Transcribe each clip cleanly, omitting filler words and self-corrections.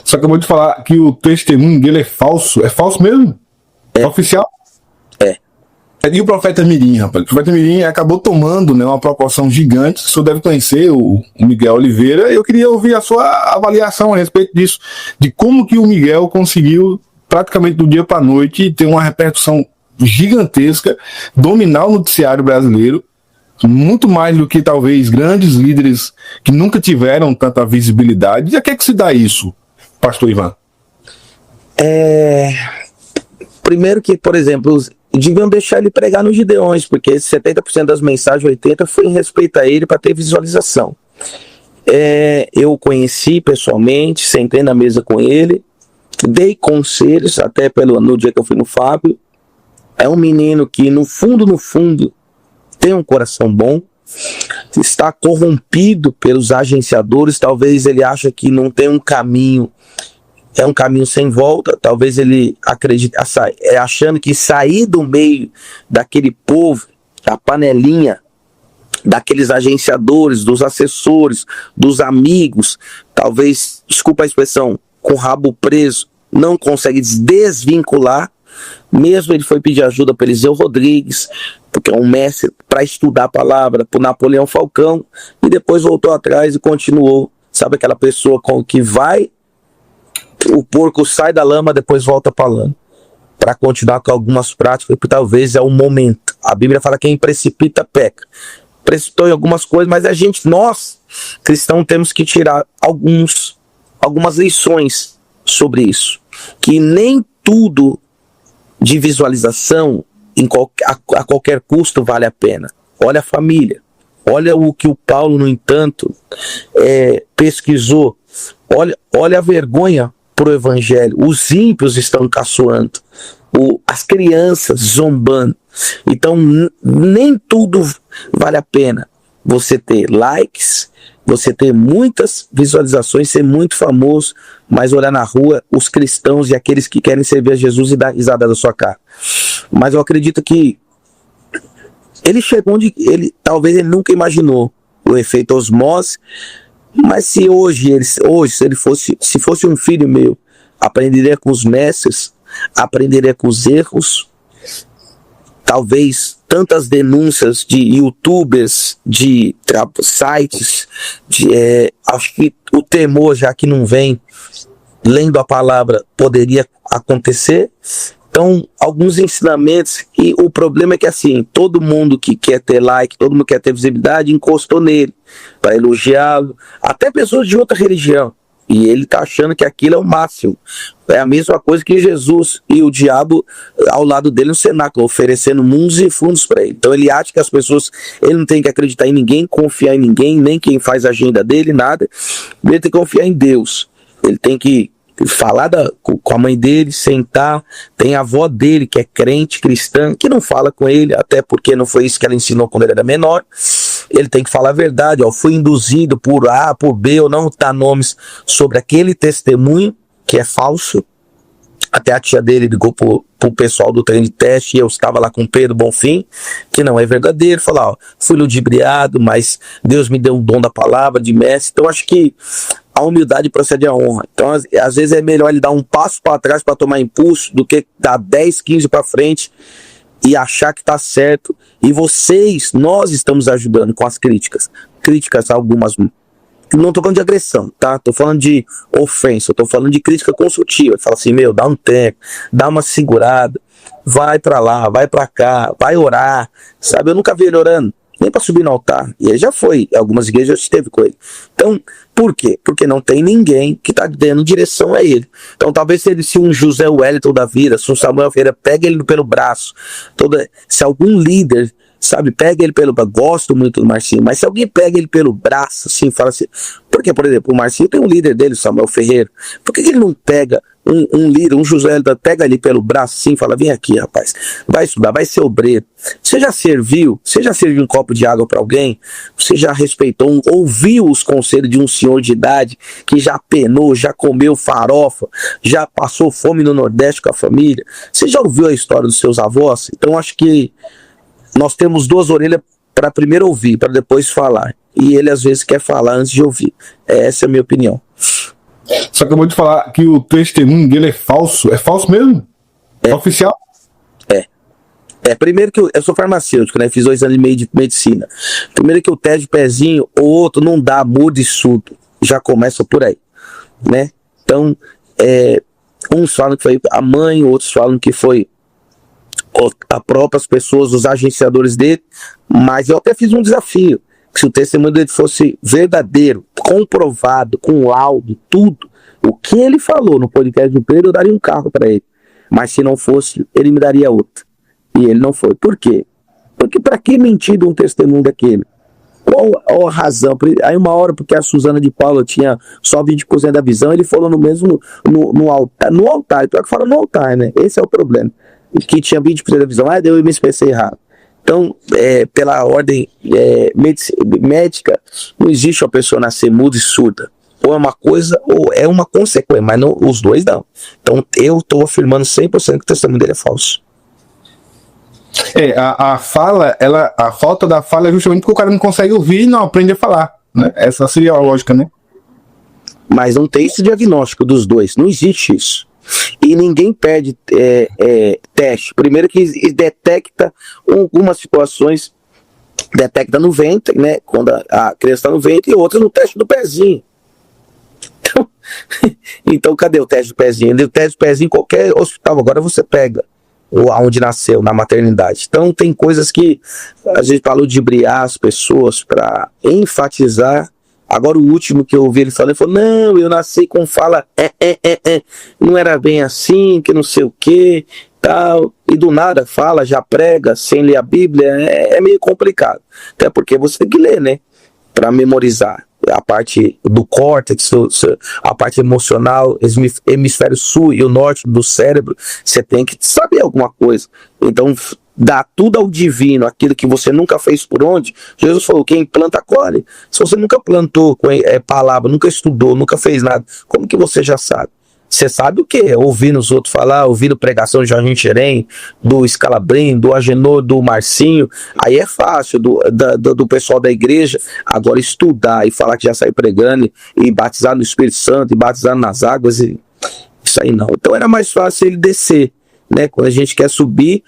Você acabou de falar que o testemunho dele é falso. É falso mesmo? É oficial? É. E o profeta Mirim, rapaz? O profeta Mirim acabou tomando, né, uma proporção gigante. O senhor deve conhecer o Miguel Oliveira. Eu queria ouvir a sua avaliação a respeito disso. De como que o Miguel conseguiu, praticamente do dia para a noite, ter uma repercussão gigantesca, dominar o noticiário brasileiro, muito mais do que talvez grandes líderes que nunca tiveram tanta visibilidade. E a que é que se dá isso, pastor Ivan? Primeiro que, por exemplo, deviam deixar ele pregar nos Gideões, porque 70% das mensagens, 80% foi em respeito a ele para ter visualização. Eu o conheci pessoalmente, sentei na mesa com ele, dei conselhos, até no dia que eu fui no Fábio. É um menino que, no fundo, tem um coração bom, está corrompido pelos agenciadores. Talvez ele ache que não tem um caminho, é um caminho sem volta. Talvez ele acredite, achando que sair do meio daquele povo, da panelinha, daqueles agenciadores, dos assessores, dos amigos, talvez, desculpa a expressão, com o rabo preso, não consegue desvincular. Mesmo ele foi pedir ajuda para Eliseu Rodrigues, porque é um mestre, para estudar a palavra, para o Napoleão Falcão, e depois voltou atrás e continuou. Sabe aquela pessoa com que vai, o porco sai da lama, depois volta para a lama, para continuar com algumas práticas, porque talvez é o momento. A Bíblia fala que quem precipita peca. Precipitou em algumas coisas, mas nós, cristãos, temos que tirar algumas lições sobre isso. Que nem tudo de visualização a qualquer custo vale a pena. Olha a família, olha o que o Paulo, no entanto, pesquisou, olha a vergonha para o evangelho. Os ímpios estão caçoando, as crianças zombando. Então nem tudo vale a pena você ter likes, você ter muitas visualizações, ser muito famoso, mas olhar na rua os cristãos e aqueles que querem servir a Jesus e dar risada da sua cara. Mas eu acredito que ele chegou onde talvez ele nunca imaginou o efeito osmose. Mas se se fosse um filho meu, aprenderia com os mestres, aprenderia com os erros. Talvez tantas denúncias de youtubers, de sites, acho que o temor, já que não vem lendo a palavra, poderia acontecer. Então, alguns ensinamentos, e o problema é que assim, todo mundo que quer ter like, todo mundo que quer ter visibilidade, encostou nele para elogiá-lo, até pessoas de outra religião. E ele está achando que aquilo é o máximo. É a mesma coisa que Jesus e o diabo ao lado dele no cenáculo, oferecendo mundos e fundos para ele. Então ele acha que as pessoas, ele não tem que acreditar em ninguém, confiar em ninguém, nem quem faz a agenda dele, nada. Ele tem que confiar em Deus. Ele tem que falar com a mãe dele, sentar. Tem a avó dele, que é crente, cristã, que não fala com ele, até porque não foi isso que ela ensinou quando ele era menor. Ele tem que falar a verdade, fui induzido por A, por B, eu não dar nomes sobre aquele testemunho, que é falso. Até a tia dele ligou pro pessoal do trem de teste, e eu estava lá com Pedro Bonfim, que não é verdadeiro. Falou, fui ludibriado, mas Deus me deu o dom da palavra, de mestre. Então acho que a humildade procede à honra. Então às vezes é melhor ele dar um passo para trás para tomar impulso, do que dar 10, 15 para frente e achar que está certo. E nós estamos ajudando com as críticas algumas. Não estou falando de agressão, tá? Estou falando de ofensa, estou falando de crítica construtiva. Fala assim, dá um tempo, dá uma segurada, vai para lá, vai para cá, vai orar, sabe? Eu nunca vi ele orando, nem para subir no altar. E ele já foi, algumas igrejas já esteve com ele. Então, por quê? Porque não tem ninguém que está dando direção a ele. Então, talvez se um José Wellington da vida, se um Samuel Ferreira pega ele pelo braço, se algum líder, sabe, pega ele pelo braço. Gosto muito do Marcinho, mas se alguém pega ele pelo braço, assim, fala assim, porque, por exemplo, o Marcinho tem um líder dele, Samuel Ferreira, por que ele não pega um líder, um José, pega ele pelo braço assim, fala, vem aqui, rapaz, vai estudar, vai ser obreiro. Você já serviu um copo de água para alguém? Você já respeitou, ouviu os conselhos de um senhor de idade que já penou, já comeu farofa, já passou fome no Nordeste com a família? Você já ouviu a história dos seus avós? Então acho que nós temos duas orelhas para primeiro ouvir, para depois falar. E ele às vezes quer falar antes de ouvir. Essa é a minha opinião. Você acabou de falar que o testemunho dele é falso. É falso mesmo? É oficial? Primeiro que eu sou farmacêutico, né? Fiz 2 anos e meio de medicina. Primeiro que o teste de pezinho, o outro não dá, muda e surdo. Já começa por aí, né? Então, uns falam que foi a mãe, outros falam que foi as próprias pessoas, os agenciadores dele. Mas eu até fiz um desafio. Que se o testemunho dele fosse verdadeiro, comprovado, com laudo, tudo, o que ele falou no podcast do Pedro, eu daria um carro para ele. Mas se não fosse, ele me daria outro. E ele não foi. Por quê? Porque para que mentir de um testemunho daquele? Qual a razão? Aí uma hora, porque a Suzana de Paula tinha só 20% da visão, ele falou no mesmo no altar. No altar, pior que fala no altar, né? Esse é o problema. Que tinha 20% da visão. Eu me expressei errado. Então, pela ordem médica, não existe uma pessoa nascer muda e surda. Ou é uma coisa, ou é uma consequência, mas não, os dois não. Então, eu estou afirmando 100% que o testemunho dele é falso. A falta da fala é justamente porque o cara não consegue ouvir e não aprende a falar, né? Essa seria a lógica, né? Mas não tem esse diagnóstico dos dois, não existe isso. E ninguém perde teste. Primeiro que detecta algumas situações, detecta no ventre, né? Quando a criança está no ventre, e outra no teste do pezinho. Então cadê o teste do pezinho? O teste do pezinho em qualquer hospital, agora você pega onde nasceu, na maternidade. Então tem coisas que a gente falou de ludibriar as pessoas para enfatizar. Agora o último que eu ouvi ele falando, ele falou, não, eu nasci com fala não era bem assim, que não sei o que, tal, e do nada fala, já prega, sem ler a Bíblia, é meio complicado. Até porque você tem que ler, né, para memorizar. A parte do córtex, a parte emocional, hemisfério sul e o norte do cérebro, você tem que saber alguma coisa. Então, dá tudo ao divino, aquilo que você nunca fez por onde. Jesus falou, quem planta, colhe. Se você nunca plantou com palavra, nunca estudou, nunca fez nada, como que você já sabe? Você sabe o que? Ouvindo os outros falar, ouvindo pregação de Jorginho Xerém, do Scalabrin, do Agenor, do Marcinho. Aí é fácil, do pessoal da igreja. Agora estudar e falar que já saiu pregando e batizar no Espírito Santo e batizar nas águas, isso aí não. Então era mais fácil ele descer, né? Quando a gente quer subir,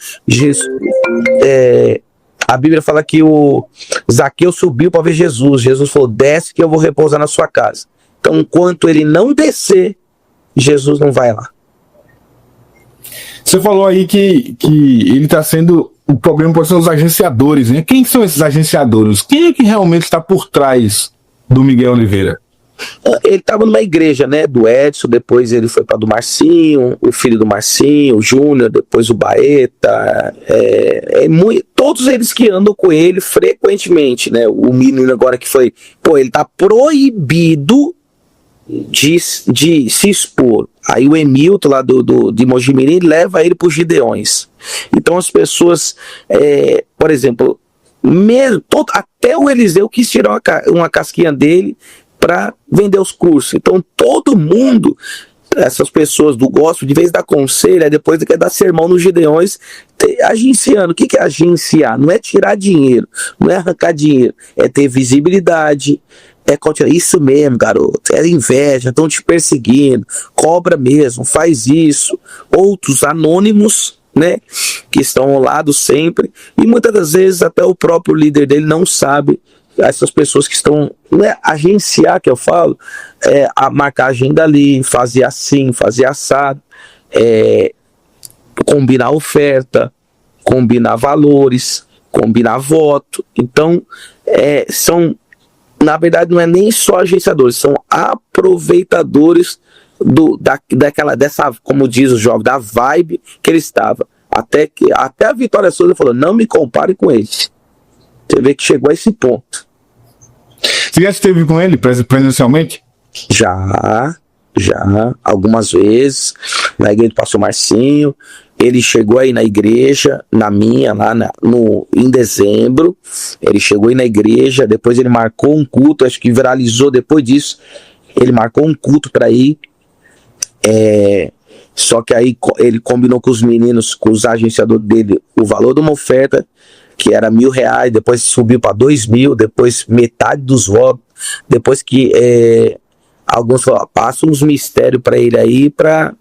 a Bíblia fala que o Zaqueu subiu para ver Jesus. Jesus falou, desce que eu vou repousar na sua casa. Então enquanto ele não descer, Jesus não vai lá. Você falou aí que ele está sendo, o problema pode ser os agenciadores, né? Quem são esses agenciadores? Quem é que realmente está por trás do Miguel Oliveira? Ele estava numa igreja, né, do Edson, depois ele foi para do Marcinho, o filho do Marcinho, o Júnior, depois o Baeta, todos eles que andam com ele frequentemente, né? O menino agora que foi, ele tá proibido de se expor. Aí o Emilton lá de Mojimirim leva ele para os Gideões. Então as pessoas, por exemplo, até o Eliseu quis tirar uma casquinha dele para vender os cursos. Então todo mundo, essas pessoas do gospel, de vez dar conselho, aí depois quer dar sermão nos Gideões, agenciando. O que é agenciar? Não é tirar dinheiro, não é arrancar dinheiro, é ter visibilidade. Isso mesmo, garoto, é inveja, estão te perseguindo, cobra mesmo, faz isso. Outros anônimos, né, que estão ao lado sempre, e muitas das vezes até o próprio líder dele não sabe. Essas pessoas que estão, né, agenciar, que eu falo, a marcar agenda ali, fazer assim, fazer assado, combinar oferta, combinar valores, combinar voto. Então, na verdade, não é nem só agenciadores, são aproveitadores dessa, como diz o jovem, da vibe que ele estava. Até a Vitória Souza falou, não me compare com ele. Você vê que chegou a esse ponto. Você já esteve com ele presencialmente? Já, algumas vezes, na igreja do pastor Marcinho. Ele chegou aí na igreja, na minha, lá em dezembro. Ele chegou aí na igreja, depois ele marcou um culto, acho que viralizou depois disso. Ele marcou um culto para ir. Só que aí ele combinou com os meninos, com os agenciadores dele, o valor de uma oferta, que era R$1.000, depois subiu para 2.000, depois metade dos votos, depois que alguns falaram, passa uns mistérios para ele aí para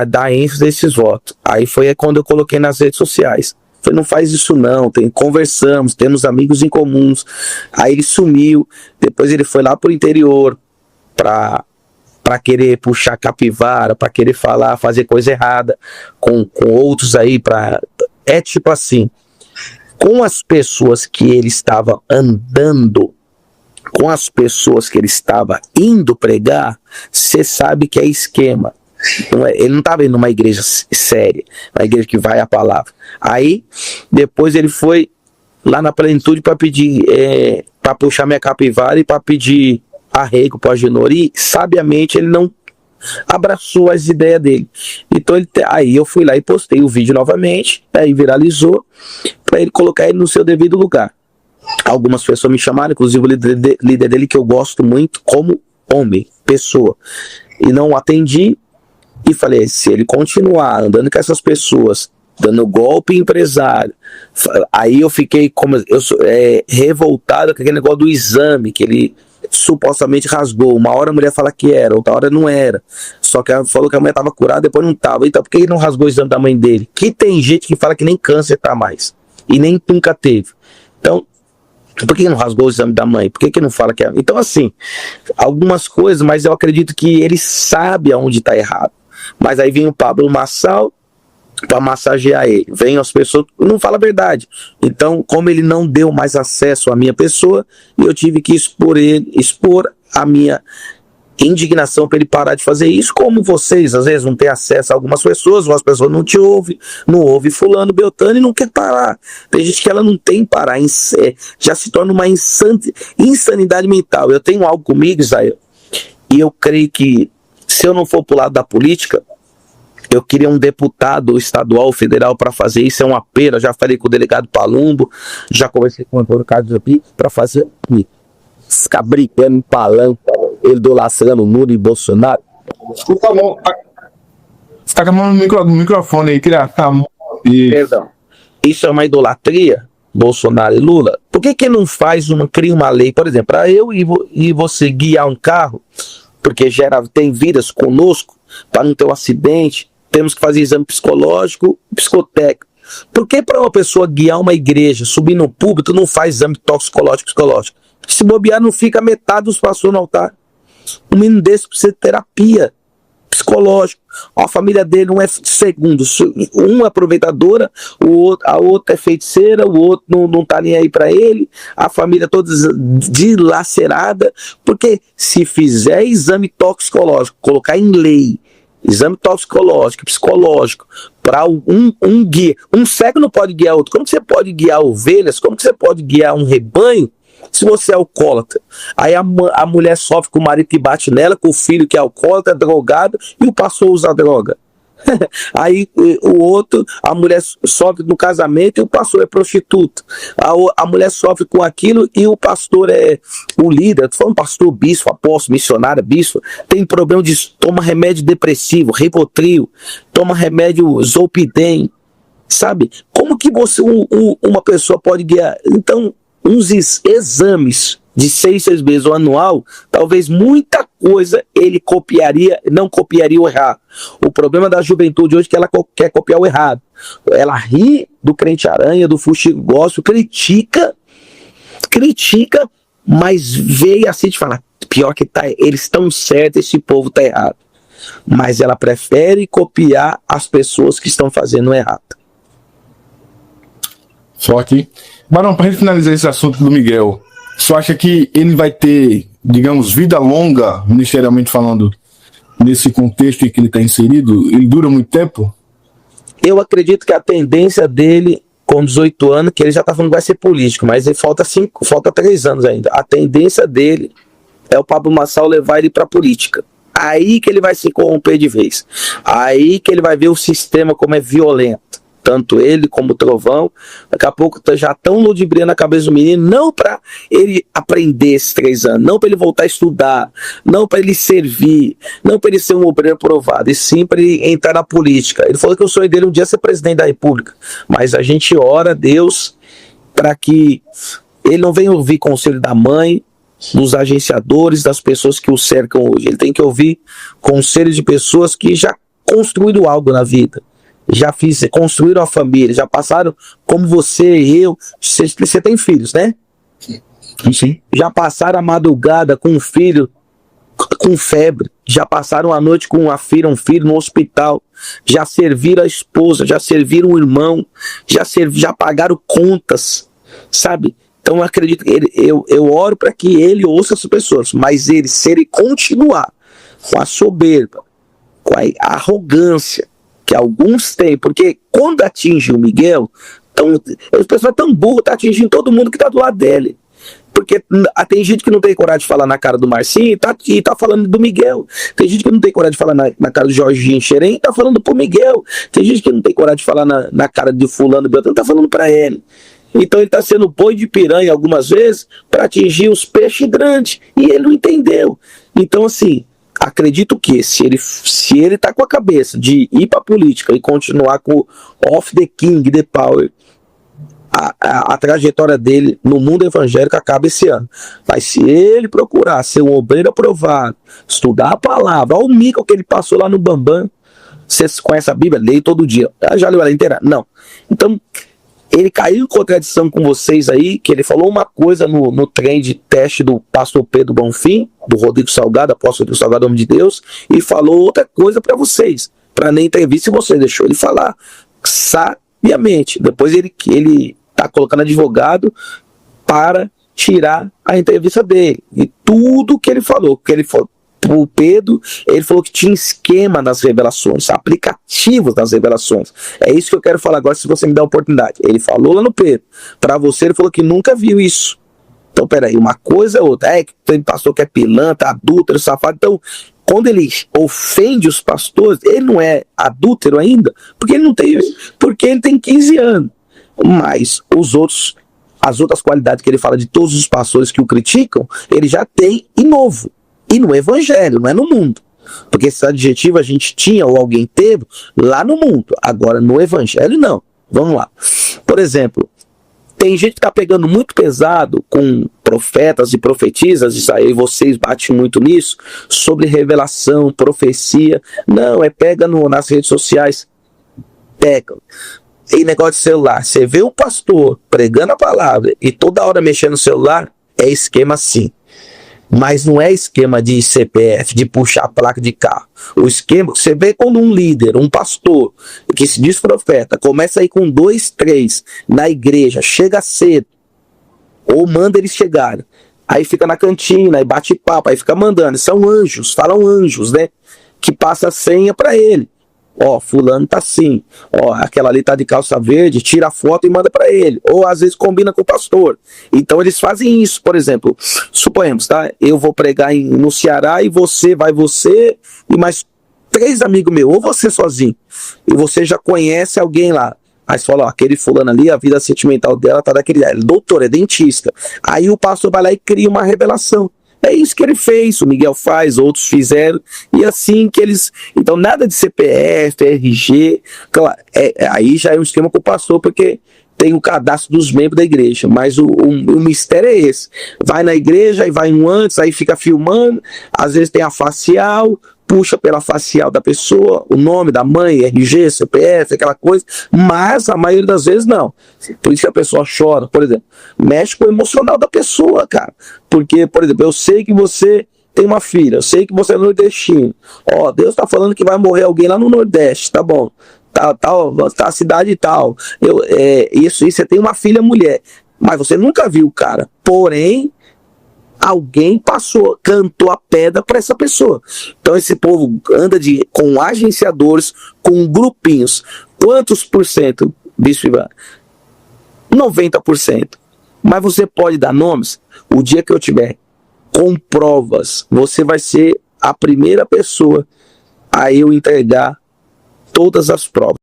dar ênfase a esses votos. Aí foi quando eu coloquei nas redes sociais. Falei, não faz isso não, conversamos, temos amigos em comuns. Aí ele sumiu, depois ele foi lá pro interior para querer puxar capivara, para querer falar, fazer coisa errada com outros aí. É tipo assim, com as pessoas que ele estava andando, com as pessoas que ele estava indo pregar, você sabe que é esquema. Ele não estava indo numa igreja séria, uma igreja que vai a palavra. Aí, depois ele foi lá na plenitude para pedir, para puxar minha capivara e para pedir arrego para o Agenor. E, sabiamente, ele não abraçou as ideias dele. Então, aí eu fui lá e postei o vídeo novamente, aí viralizou, para ele colocar ele no seu devido lugar. Algumas pessoas me chamaram, inclusive o líder dele, que eu gosto muito, como homem, pessoa. E não atendi. E falei, se ele continuar andando com essas pessoas, dando golpe em empresário, aí eu fiquei revoltado com aquele negócio do exame, que ele supostamente rasgou. Uma hora a mulher fala que era, outra hora não era. Só que ela falou que a mulher estava curada, depois não estava. Então por que ele não rasgou o exame da mãe dele? Que tem gente que fala que nem câncer tá mais. E nem nunca teve. Então, por que não rasgou o exame da mãe? Por que não fala que é? Então assim, algumas coisas, mas eu acredito que ele sabe aonde está errado. Mas aí vem o Pablo Marçal para massagear ele. Vem as pessoas, não fala a verdade. Então, como ele não deu mais acesso à minha pessoa, eu tive que expor a minha indignação para ele parar de fazer isso. Como vocês, às vezes, não têm acesso a algumas pessoas, ou as pessoas não te ouvem, não ouve fulano, beltrano e não quer parar. Tem gente que ela não tem parar, já se torna uma insanidade mental. Eu tenho algo comigo, Israel, e eu creio que se eu não for pro lado da política, eu queria um deputado estadual, federal para fazer isso. É uma pena. Já falei com o delegado Palumbo, já conversei com o Antônio Carlos Zapi para fazer ficar brincando em palanque, ele idolatrando Lula e Bolsonaro. Desculpa a mão. Você tá com a mão no microfone aí, queria a mão. Perdão. Isso é uma idolatria, Bolsonaro e Lula? Por que não cria uma lei, por exemplo, para eu e você guiar um carro, porque tem vidas conosco, para não ter um acidente, temos que fazer exame psicológico, psicotécnico. Por que para uma pessoa guiar uma igreja, subir no púlpito, não faz exame toxicológico, psicológico? Se bobear, não fica metade dos pastores no altar. Um menino desse precisa de terapia psicológica. A família dele não é segundo, uma aproveitadora, a outra é feiticeira, o outro não tá nem aí para ele, a família toda dilacerada, porque se fizer exame toxicológico, colocar em lei, exame toxicológico, psicológico, para um guia, um cego não pode guiar outro. Como que você pode guiar ovelhas? Como que você pode guiar um rebanho se você é alcoólatra? Aí a mulher sofre com o marido que bate nela, com o filho que é alcoólatra, drogado, e o pastor usa droga. Aí o outro, a mulher sofre no casamento e o pastor é prostituta. A mulher sofre com aquilo e o pastor é o líder. Tô falando pastor, bispo, apóstolo, missionário, bispo. Tem problema toma remédio depressivo, Rivotril, toma remédio Zolpidem. Sabe? Como que uma pessoa pode guiar? Então, uns exames de 6 meses ou anual, talvez muita coisa ele não copiaria o errado. O problema da juventude hoje é que ela quer copiar o errado. Ela ri do crente aranha, do fuxico gospel, critica, mas veio assim de falar, pior que eles estão certos, esse povo está errado. Mas ela prefere copiar as pessoas que estão fazendo errado. Forte. Barão, para gente finalizar esse assunto do Miguel, você acha que ele vai ter, digamos, vida longa, ministerialmente falando, nesse contexto em que ele está inserido? Ele dura muito tempo? Eu acredito que a tendência dele, com 18 anos, que ele já está falando que vai ser político, mas ele falta 3 anos ainda. A tendência dele é o Pablo Marçal levar ele para a política. Aí que ele vai se corromper de vez. Aí que ele vai ver o sistema como é violento. Tanto ele como o Trovão, daqui a pouco já estão ludibriando a cabeça do menino, não para ele aprender esses 3 anos, não para ele voltar a estudar, não para ele servir, não para ele ser um obreiro aprovado, e sim para ele entrar na política. Ele falou que o sonho dele um dia é ser presidente da República, mas a gente ora a Deus para que ele não venha ouvir conselho da mãe, dos agenciadores, das pessoas que o cercam hoje. Ele tem que ouvir conselhos de pessoas que já construíram algo na vida, construíram a família, já passaram como você e eu. Você tem filhos, né? Sim. Já passaram a madrugada com um filho com febre, já passaram a noite com um filho no hospital, já serviram a esposa, já serviram o irmão, já pagaram contas, sabe? Então eu acredito que eu oro para que ele ouça as pessoas, mas se ele continuar com a soberba, com a arrogância que alguns têm, porque quando atinge o Miguel, as pessoas tão burras, tá atingindo todo mundo que tá do lado dele. Porque tem gente que não tem coragem de falar na cara do Marcinho e tá falando do Miguel. Tem gente que não tem coragem de falar na cara do Jorginho Xerém e tá falando pro Miguel. Tem gente que não tem coragem de falar na cara de fulano Beltrano e tá falando pra ele. Então ele tá sendo boi de piranha algumas vezes para atingir os peixes grandes. E ele não entendeu. Então assim, acredito que se ele tá com a cabeça de ir pra política e continuar com o Off the King, the Power, a trajetória dele no mundo evangélico acaba esse ano. Mas se ele procurar ser um obreiro aprovado, estudar a palavra, olha o mico que ele passou lá no Bambam. Você conhece a Bíblia? Leio todo dia. Já leu ela inteira? Não. Então, ele caiu em contradição com vocês aí, que ele falou uma coisa no trem de teste do pastor Pedro Bonfim, do Rodrigo Salgado, apóstolo Rodrigo Salgado, homem de Deus, e falou outra coisa para vocês, para nem entrevista, se você deixou ele falar sabiamente. Depois ele tá colocando advogado para tirar a entrevista dele. E tudo que ele falou, pro Pedro, ele falou que tinha esquema nas revelações, aplicativos nas revelações. É isso que eu quero falar agora, se você me der a oportunidade. Ele falou lá no Pedro. Para você, ele falou que nunca viu isso. Então, peraí, uma coisa é outra. Que tem pastor que é pilantra, adúltero, safado. Então, quando ele ofende os pastores, ele não é adúltero ainda, porque ele tem 15 anos. Mas as outras qualidades que ele fala de todos os pastores que o criticam, ele já tem em novo. E no evangelho, não é no mundo. Porque esse adjetivo a gente tinha ou alguém teve lá no mundo. Agora no evangelho não. Vamos lá. Por exemplo, tem gente que está pegando muito pesado com profetas e profetisas, isso aí vocês batem muito nisso, sobre revelação, profecia. Não, pega nas redes sociais. Pega. E negócio de celular, você vê o pastor pregando a palavra e toda hora mexendo no celular, é esquema sim. Mas não é esquema de CPF, de puxar a placa de carro. O esquema, você vê quando um líder, um pastor, que se diz profeta, começa a ir com 2, 3 na igreja, chega cedo, ou manda eles chegarem, aí fica na cantina, aí bate papo, aí fica mandando. São anjos, falam anjos, né? Que passa a senha para ele. Ó, fulano tá assim, ó, aquela ali tá de calça verde, tira a foto e manda para ele, ou às vezes combina com o pastor. Então eles fazem isso, por exemplo, suponhamos, tá? Eu vou pregar no Ceará e você e mais 3 amigos meus, ou você sozinho, e você já conhece alguém lá. Aí você fala, ó, aquele fulano ali, a vida sentimental dela tá daquele, ele é doutor, é dentista. Aí o pastor vai lá e cria uma revelação. É isso que ele fez, o Miguel faz, outros fizeram, e assim que eles... Então nada de CPF, RG, claro, aí já é um esquema com o pastor, porque tem o cadastro dos membros da igreja, mas o mistério é esse. Vai na igreja, aí vai um antes, aí fica filmando, às vezes tem a facial, puxa pela facial da pessoa, o nome da mãe, RG, CPF, aquela coisa, mas a maioria das vezes não. Por isso que a pessoa chora, por exemplo. Mexe com o emocional da pessoa, cara. Porque, por exemplo, eu sei que você tem uma filha, eu sei que você é nordestino. Ó, Deus tá falando que vai morrer alguém lá no Nordeste, tá bom. Tá a cidade e tal. Isso, você tem uma filha mulher, mas você nunca viu, cara. Porém, alguém cantou a pedra para essa pessoa. Então esse povo anda com agenciadores, com grupinhos. Quantos por cento, Bispo Ivan? 90%. Mas você pode dar nomes? O dia que eu tiver com provas, você vai ser a primeira pessoa a eu entregar todas as provas.